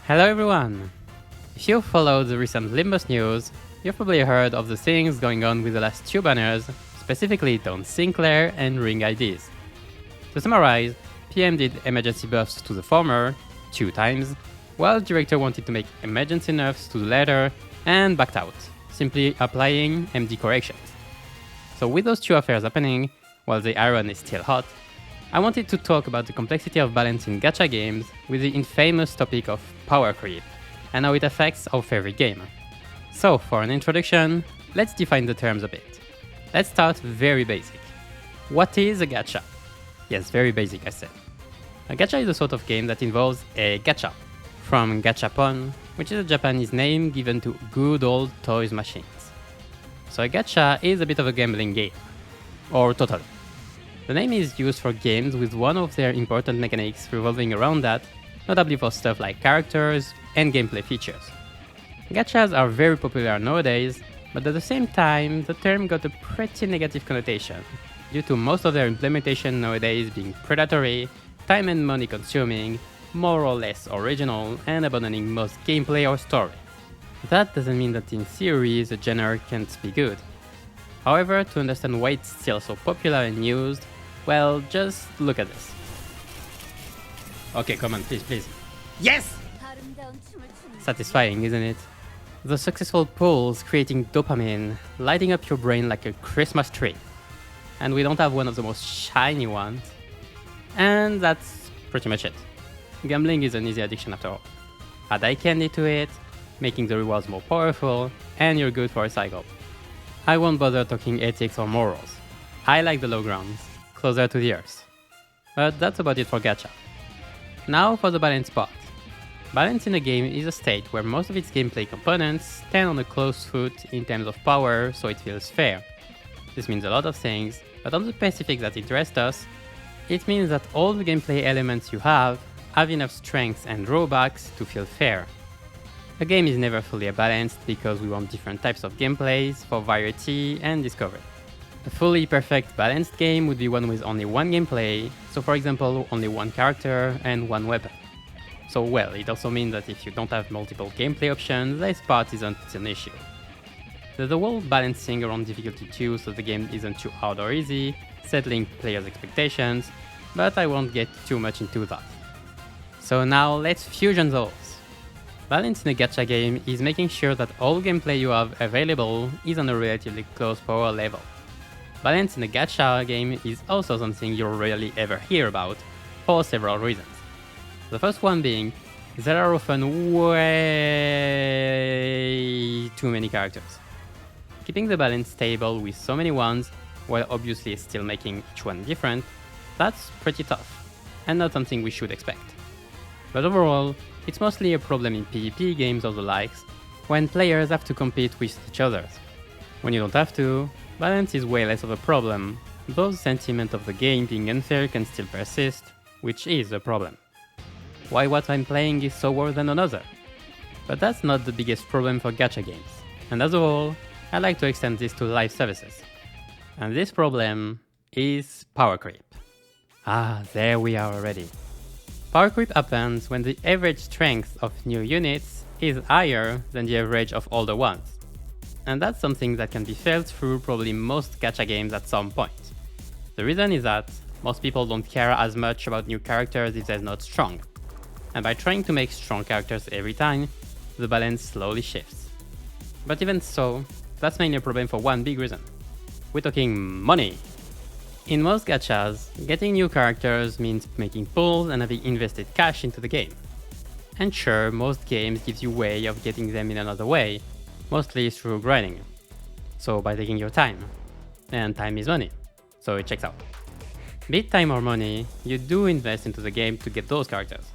Hello everyone! If you followed the recent Limbus news, you've probably heard of the things going on with the last two banners, specifically Don Sinclair and Ring IDs. To summarize, PM did emergency buffs to the former, 2 times, while director wanted to make emergency nerfs to the latter and backed out, simply applying MD corrections. So with those two affairs happening, while the iron is still hot, I wanted to talk about the complexity of balancing gacha games with the infamous topic of Powercreep, and how it affects our favorite game. So for an introduction, let's define the terms a bit. Let's start very basic. What is a gacha? Yes, very basic I said. A gacha is a sort of game that involves a gacha, from gachapon, which is a Japanese name given to good old toys machines. So a gacha is a bit of a gambling game, or totally. The name is used for games with one of their important mechanics revolving around that, notably for stuff like characters and gameplay features. Gachas are very popular nowadays, but at the same time, the term got a pretty negative connotation, due to most of their implementation nowadays being predatory, time and money consuming, more or less original, and abandoning most gameplay or story. That doesn't mean that in theory the genre can't be good. However, to understand why it's still so popular and used, well, just look at this. Okay, come on, please. Yes! Satisfying, isn't it? The successful pulls creating dopamine, lighting up your brain like a Christmas tree. And we don't have one of the most shiny ones. And that's pretty much it. Gambling is an easy addiction after all. Add eye candy to it, making the rewards more powerful, and you're good for a cycle. I won't bother talking ethics or morals. I like the low grounds, closer to the earth. But that's about it for gacha. Now for the balance part. Balance in a game is a state where most of its gameplay components stand on a close foot in terms of power, so it feels fair. This means a lot of things, but on the specifics that interest us, it means that all the gameplay elements you have enough strengths and drawbacks to feel fair. A game is never fully balanced because we want different types of gameplays for variety and discovery. A fully perfect balanced game would be one with only one gameplay, so for example only one character and one weapon. So well, it also means that if you don't have multiple gameplay options, this part isn't an issue. There's a whole balancing around difficulty too, so the game isn't too hard or easy, settling players' expectations, but I won't get too much into that. So now let's fusion those. Balance in a gacha game is making sure that all gameplay you have available is on a relatively close power level. Balance in a gacha game is also something you'll rarely ever hear about, for several reasons. The first one being, there are often way too many characters. Keeping the balance stable with so many ones, while obviously still making each one different, that's pretty tough, and not something we should expect. But overall, it's mostly a problem in PvP games or the likes, when players have to compete with each other. When you don't have to, balance is way less of a problem, though the sentiment of the game being unfair can still persist, which is a problem. Why what I'm playing is so worse than another? But that's not the biggest problem for gacha games, and as a whole, I like to extend this to live services. And this problem is power creep. Ah, there we are already. Power creep happens when the average strength of new units is higher than the average of older ones. And that's something that can be felt through probably most gacha games at some point. The reason is that most people don't care as much about new characters if they're not strong. And by trying to make strong characters every time, the balance slowly shifts. But even so, that's mainly a problem for one big reason. We're talking money. In most gachas, getting new characters means making pulls and having invested cash into the game. And sure, most games gives you a way of getting them in another way, mostly through grinding. So by taking your time. And time is money, so it checks out. Be it time or money, you do invest into the game to get those characters,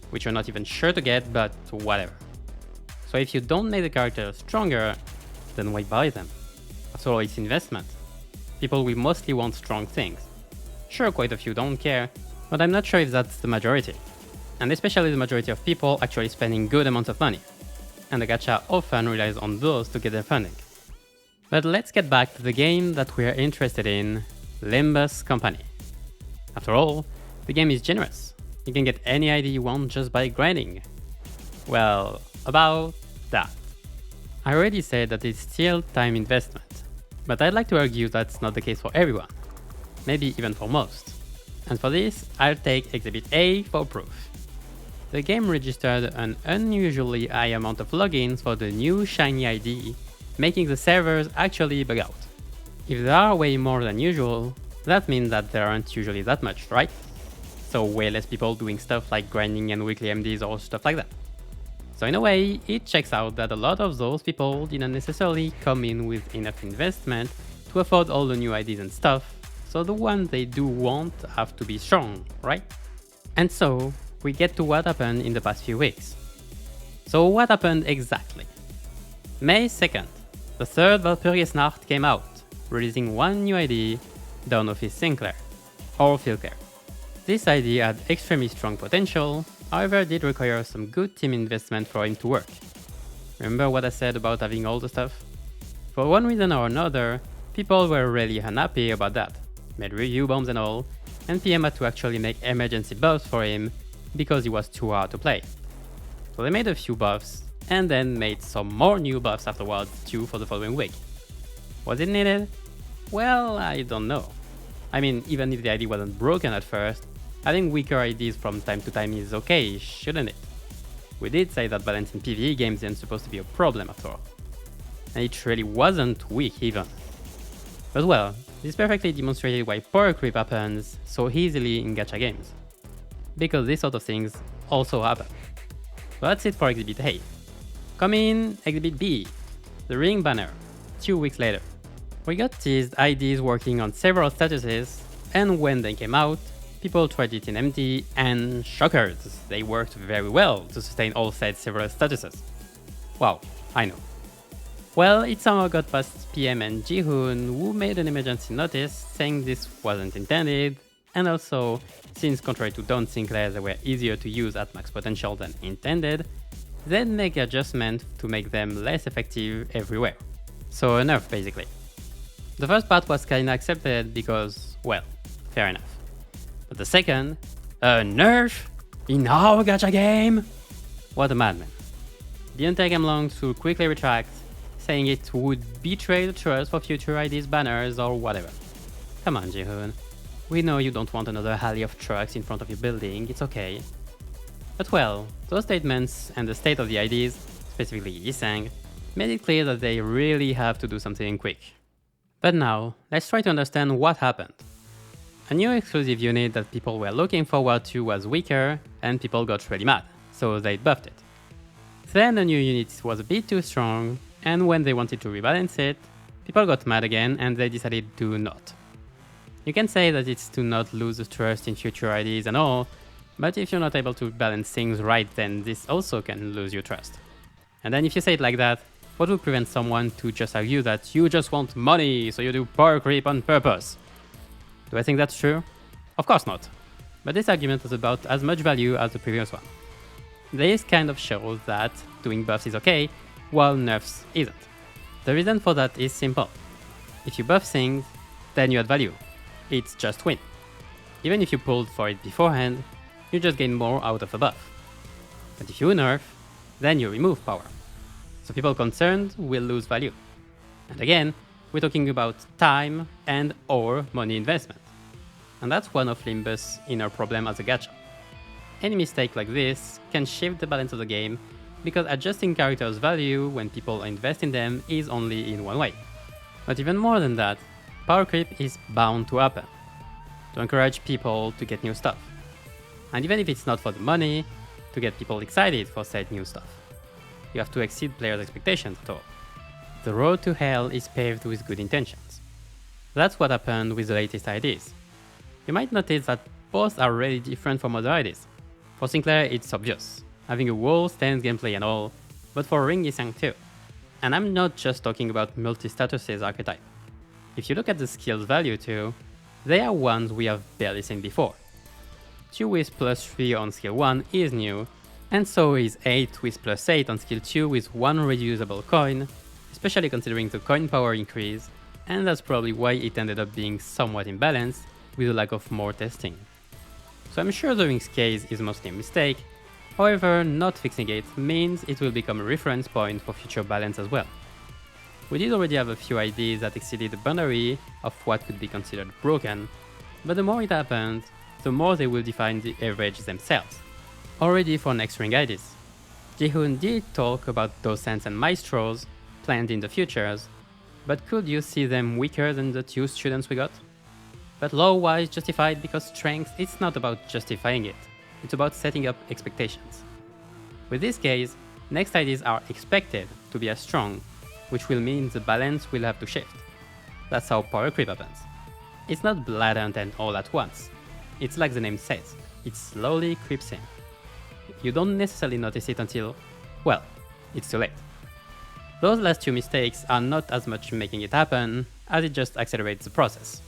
which you're not even sure to get, but whatever. So if you don't make the characters stronger, then why buy them? After all, it's investment. People will mostly want strong things. Sure, quite a few don't care, but I'm not sure if that's the majority. And especially the majority of people actually spending good amounts of money. And the gacha often relies on those to get their funding. But let's get back to the game that we are interested in, Limbus Company. After all, the game is generous. You can get any ID you want just by grinding. Well, about that. I already said that it's still time investment, but I'd like to argue that's not the case for everyone, maybe even for most. And for this, I'll take Exhibit A for proof. The game registered an unusually high amount of logins for the new shiny ID, making the servers actually bug out. If there are way more than usual, that means that there aren't usually that much, right? So way less people doing stuff like grinding and weekly MDs or stuff like that. So in a way, it checks out that a lot of those people didn't necessarily come in with enough investment to afford all the new IDs and stuff, so the ones they do want have to be strong, right? And so, we get to what happened in the past few weeks. So what happened exactly? May 2nd, the third Valpurgis Nacht came out, releasing one new ID, Dawn of his Sinclair, or Filclair. This ID had extremely strong potential, however did require some good team investment for him to work. Remember what I said about having all the stuff? For one reason or another, people were really unhappy about that, made review bombs and all, and PM had to actually make emergency buffs for him because he was too hard to play. So they made a few buffs, and then made some more new buffs afterwards too for the following week. Was it needed? Well, I don't know. I mean, even if the ID wasn't broken at first, having weaker IDs from time to time is okay, shouldn't it? We did say that balance in PvE games isn't supposed to be a problem after all. And it really wasn't weak even. But well, this perfectly demonstrated why Powercreep happens so easily in gacha games. Because this sort of things also happen. So that's it for Exhibit A. Come in Exhibit B, the ring banner, 2 weeks later. We got teased IDs working on several statuses, and when they came out, people tried it in MD, and shockers, they worked very well to sustain all said several statuses. Wow, I know. Well, it somehow got past PM and Jihoon, who made an emergency notice saying this wasn't intended, and also, since contrary to Dawn Sinclair they were easier to use at max potential than intended, they'd make adjustments to make them less effective everywhere. So a nerf basically. The first part was kinda accepted because, well, fair enough. But the second, a nerf in our gacha game? What a madman. Didn't take him long to quickly retract, saying it would betray the trust for future IDs banners or whatever. Come on, Jihoon. We know you don't want another alley of trucks in front of your building, it's okay. But well, those statements and the state of the IDs, specifically Yisang, made it clear that they really have to do something quick. But now, let's try to understand what happened. A new exclusive unit that people were looking forward to was weaker, and people got really mad, so they buffed it. Then a new unit was a bit too strong, and when they wanted to rebalance it, people got mad again and they decided to not. You can say that it's to not lose the trust in future IDs and all, but if you're not able to balance things right, then this also can lose your trust. And then if you say it like that, what would prevent someone to just argue that you just want money, so you do power creep on purpose? Do I think that's true? Of course not. But this argument has about as much value as the previous one. This kind of shows that doing buffs is okay, while nerfs isn't. The reason for that is simple. If you buff things, then you add value. It's just win. Even if you pulled for it beforehand, you just gain more out of a buff. But if you nerf, then you remove power. So people concerned will lose value. And again, we're talking about time and or money investment. And that's one of Limbus' inner problem as a gacha. Any mistake like this can shift the balance of the game, because adjusting characters' value when people invest in them is only in one way. But even more than that, power creep is bound to happen, to encourage people to get new stuff. And even if it's not for the money, to get people excited for said new stuff. You have to exceed players' expectations at all. The road to hell is paved with good intentions. That's what happened with the latest IDs. You might notice that both are really different from other IDs. For Sinclair, it's obvious, having a wall, stance, gameplay and all, but for Ring Yisang too. And I'm not just talking about multi-statuses archetype. If you look at the skills value too, they are ones we have barely seen before. 2 with +3 on skill 1 is new, and so is 8 with +8 on skill 2 with 1 reusable coin, especially considering the coin power increase, and that's probably why it ended up being somewhat imbalanced with a lack of more testing. So I'm sure the Ring's case is mostly a mistake, However, not fixing it means it will become a reference point for future balance as well. We did already have a few ideas that exceeded the boundary of what could be considered broken, but the more it happens, the more they will define the average themselves. Already for next ring IDs. Jihoon did talk about docents and maestros planned in the futures, but could you see them weaker than the 2 students we got? But law-wise justified because strength is not about justifying it, it's about setting up expectations. With this case, next IDs are expected to be as strong, which will mean the balance will have to shift. That's how Powercreep happens. It's not blatant and all at once. It's like the name says, it slowly creeps in. You don't necessarily notice it until, well, it's too late. Those last 2 mistakes are not as much making it happen as it just accelerates the process.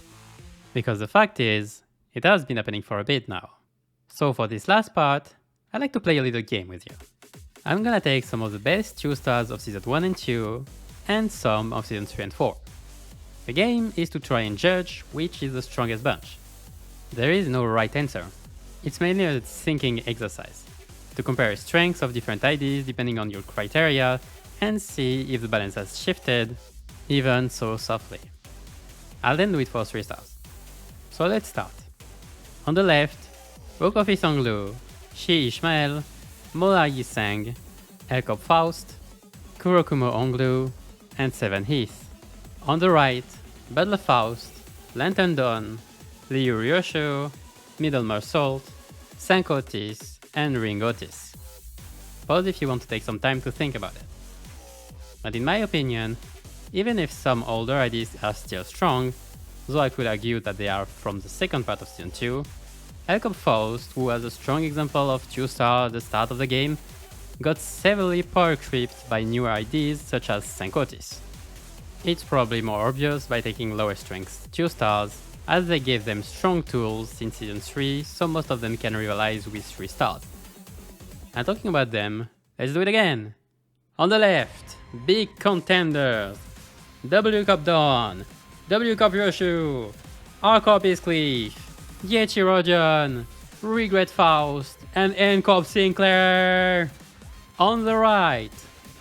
Because the fact is, it has been happening for a bit now. So for this last part, I'd like to play a little game with you. I'm gonna take some of the best 2 stars of Season 1 and 2, and some of Season 3 and 4. The game is to try and judge which is the strongest bunch. There is no right answer. It's mainly a thinking exercise, to compare strengths of different IDs depending on your criteria, and see if the balance has shifted, even so softly. I'll then do it for 3 stars. So let's start. On the left, Rokofi Songlu, Shi Ishmael, Mola Yisang, Elkop Faust, Kurokumo Onglu, and 7 Heath. On the right, Butler Faust, Lantern Dawn, Liu Ryosho, Middlemer Salt, Sankotis, and Ring Otis. Pause if you want to take some time to think about it. But in my opinion, even if some older IDs are still strong, though I could argue that they are from the second part of Season 2, Elkop Faust, who was a strong example of 2 stars at the start of the game, got severely power creeped by newer IDs such as Sankotis. It's probably more obvious by taking lower strength 2 stars, as they gave them strong tools in Season 3, so most of them can rivalize with 3 stars. And talking about them, let's do it again! On the left, big contenders! W Cup Dawn, W Cup Yoshu, R Cup Iscleaf, Yechi Rojan, Regret Faust, and N Cup Sinclair! On the right,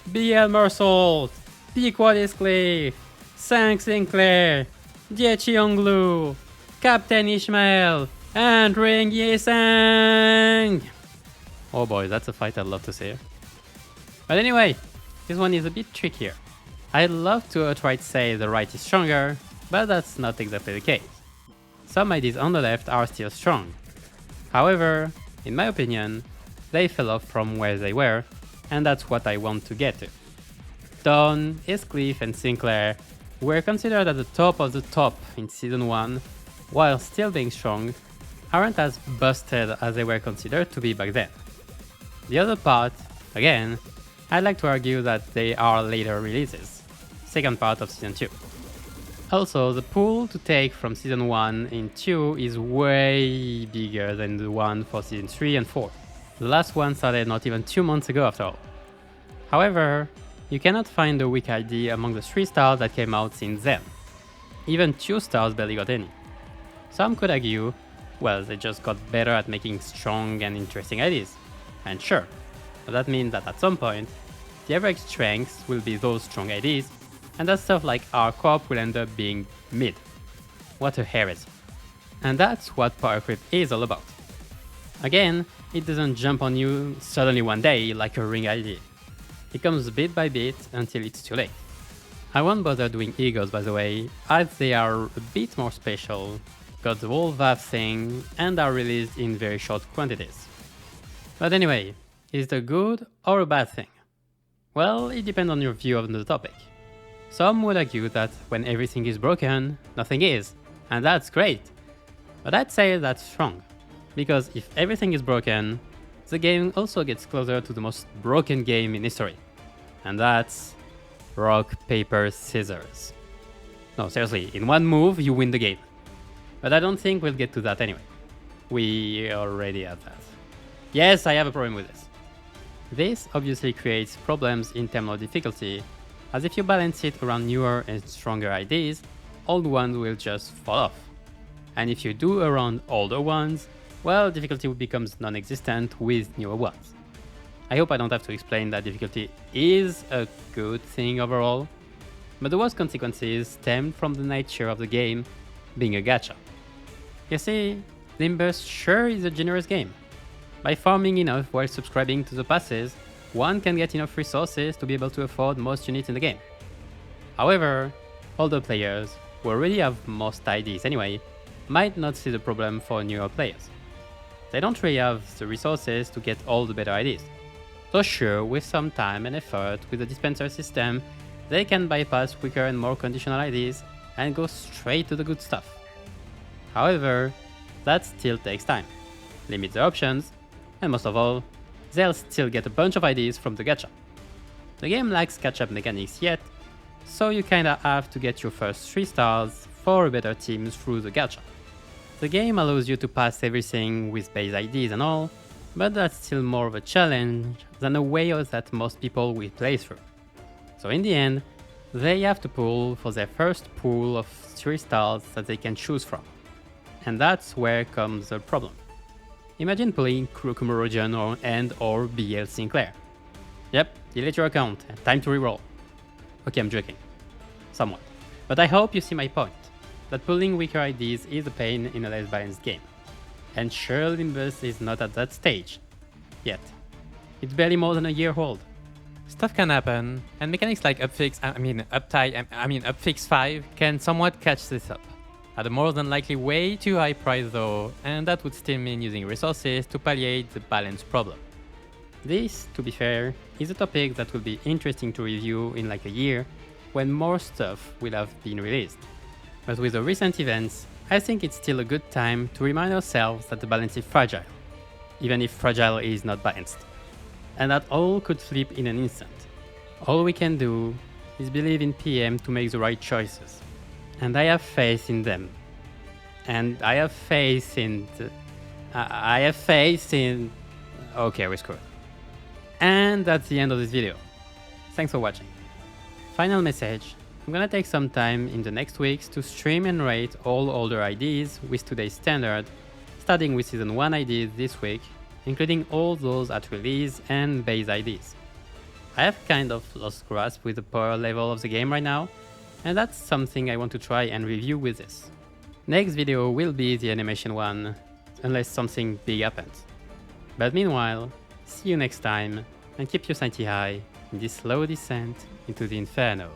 BL Mersault, Pequod Iscleaf, Sang Sinclair, Yechi Onglu, Captain Ishmael, and Ring Yisang! Oh boy, that's a fight I'd love to see. But anyway, this one is a bit trickier. I'd love to outright say the right is stronger, but that's not exactly the case. Some IDs on the left are still strong. However, in my opinion, they fell off from where they were, and that's what I want to get to. Dawn, Iscleaf, and Sinclair were considered at the top of the top in Season 1, while still being strong, aren't as busted as they were considered to be back then. The other part, again, I'd like to argue that they are later releases, second part of Season 2. Also, the pool to take from Season 1 and 2 is way bigger than the one for Season 3 and 4. The last one started not even 2 months ago after all. However, you cannot find a weak ID among the 3 stars that came out since then. Even 2 stars barely got any. Some could argue, well, they just got better at making strong and interesting IDs. And sure, but that means that at some point, the average strengths will be those strong IDs, and that stuff like our co-op will end up being mid. What a heresy. And that's what Powercreep is all about. Again, it doesn't jump on you suddenly one day like a ring ID. It comes bit by bit until it's too late. I won't bother doing egos by the way, as they are a bit more special, got the whole VAV thing, and are released in very short quantities. But anyway, is it a good or a bad thing? Well, it depends on your view on the topic. Some would argue that when everything is broken, nothing is, and that's great. But I'd say that's wrong, because if everything is broken, the game also gets closer to the most broken game in history. And that's rock, paper, scissors. No, seriously, in one move you win the game. But I don't think we'll get to that anyway. We already have that. Yes, I have a problem with this. This obviously creates problems in terms of difficulty, as if you balance it around newer and stronger IDs, old ones will just fall off. And if you do around older ones, well, difficulty becomes non-existent with newer ones. I hope I don't have to explain that difficulty is a good thing overall, but the worst consequences stemmed from the nature of the game being a gacha. You see, Limbus sure is a generous game. By farming enough while subscribing to the passes, one can get enough resources to be able to afford most units in the game. However, older players, who already have most IDs anyway, might not see the problem for newer players. They don't really have the resources to get all the better IDs. So sure, with some time and effort with the dispenser system, they can bypass quicker and more conditional IDs and go straight to the good stuff. However, that still takes time, limits their options, and most of all, they'll still get a bunch of IDs from the gacha. The game lacks catch-up mechanics yet, so you kinda have to get your first 3 stars for better teams through the gacha. The game allows you to pass everything with base IDs and all, but that's still more of a challenge than a way that most people will play through. So in the end, they have to pull for their first pool of 3 stars that they can choose from. And that's where comes the problem. Imagine pulling Kurokumorojan or BL Sinclair. Yep, delete your account, time to reroll. Okay, I'm joking. Somewhat. But I hope you see my point, that pulling weaker IDs is a pain in a less balanced game. And sure, Limbus is not at that stage. Yet. It's barely more than a year old. Stuff can happen, and mechanics like upfix 5 can somewhat catch this up. At a more than likely way too high price though, and that would still mean using resources to palliate the balance problem. This, to be fair, is a topic that will be interesting to review in like a year, when more stuff will have been released. But with the recent events, I think it's still a good time to remind ourselves that the balance is fragile, even if fragile is not balanced, and that all could flip in an instant. All we can do is believe in PM to make the right choices, and I have faith in them. And I have faith in... Okay, we're screwed. And that's the end of this video. Thanks for watching. Final message. I'm gonna take some time in the next weeks to stream and rate all older IDs with today's standard, starting with Season 1 IDs this week, including all those at release and base IDs. I have kind of lost grasp with the power level of the game right now, and that's something I want to try and review with this. Next video will be the animation one, unless something big happens. But meanwhile, see you next time, and keep your sanity high in this slow descent into the inferno.